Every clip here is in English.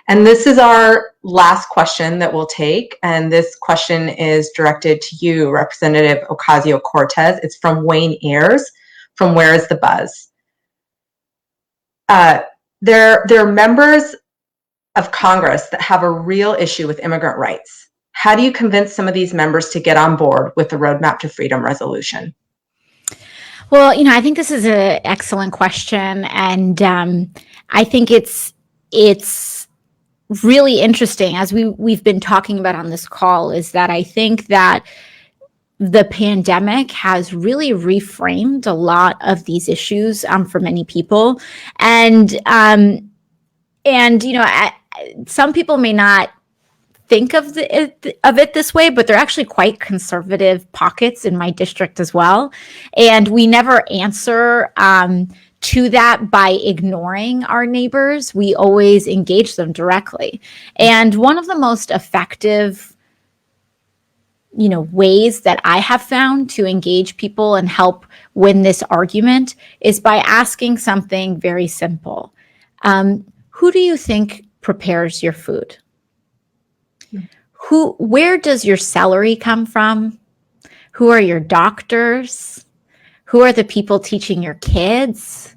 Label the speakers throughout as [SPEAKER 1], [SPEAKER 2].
[SPEAKER 1] And this is our last question that we'll take. And this question is directed to you, Representative Ocasio-Cortez. It's from Wayne Ayers from Where is the Buzz? There are members of Congress that have a real issue with immigrant rights. How do you convince some of these members to get on board with the Roadmap to Freedom resolution?
[SPEAKER 2] Well, I think this is an excellent question, and I think it's really interesting, as we've been talking about on this call, is that I think that the pandemic has really reframed a lot of these issues for many people, and some people may not think of it this way, but they're actually quite conservative pockets in my district as well. And we never answer to that by ignoring our neighbors. We always engage them directly. And one of the most effective, ways that I have found to engage people and help win this argument is by asking something very simple. Who do you think prepares your food? Where does your celery come from? Who are your doctors? Who are the people teaching your kids?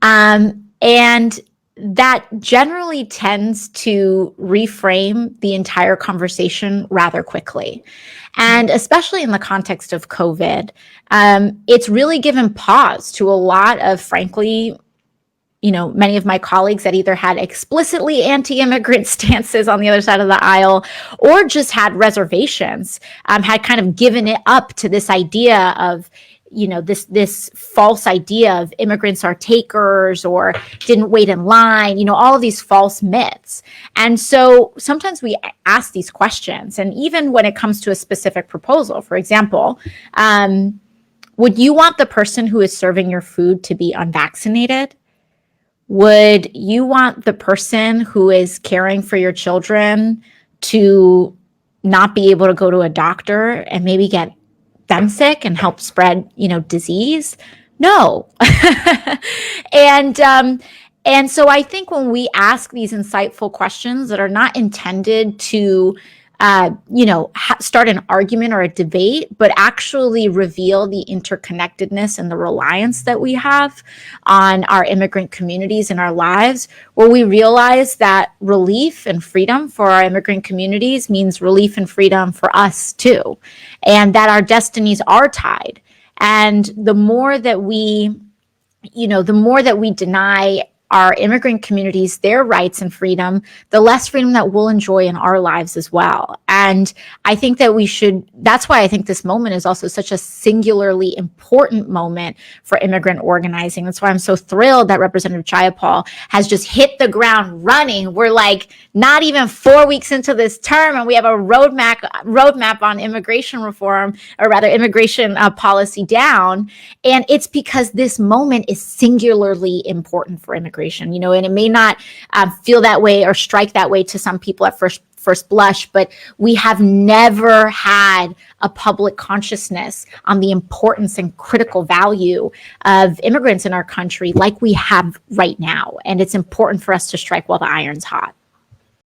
[SPEAKER 2] And that generally tends to reframe the entire conversation rather quickly. And especially in the context of COVID, it's really given pause to a lot of, frankly, many of my colleagues that either had explicitly anti-immigrant stances on the other side of the aisle or just had reservations, had kind of given it up to this idea of, this false idea of immigrants are takers or didn't wait in line, all of these false myths. And so sometimes we ask these questions. And even when it comes to a specific proposal, for example, would you want the person who is serving your food to be unvaccinated? Would you want the person who is caring for your children to not be able to go to a doctor and maybe get them sick and help spread, disease? No. And so I think when we ask these insightful questions that are not intended to start an argument or a debate, but actually reveal the interconnectedness and the reliance that we have on our immigrant communities in our lives, where we realize that relief and freedom for our immigrant communities means relief and freedom for us too, and that our destinies are tied. And the more that we deny our immigrant communities their rights and freedom, the less freedom that we'll enjoy in our lives as well. And I think that that's why I think this moment is also such a singularly important moment for immigrant organizing. That's why I'm so thrilled that Representative Jayapal has just hit the ground running. We're like not even 4 weeks into this term, and we have a roadmap on immigration reform, or rather immigration policy down. And it's because this moment is singularly important for immigration. And it may not feel that way or strike that way to some people at first blush, but we have never had a public consciousness on the importance and critical value of immigrants in our country like we have right now. And it's important for us to strike while the iron's hot.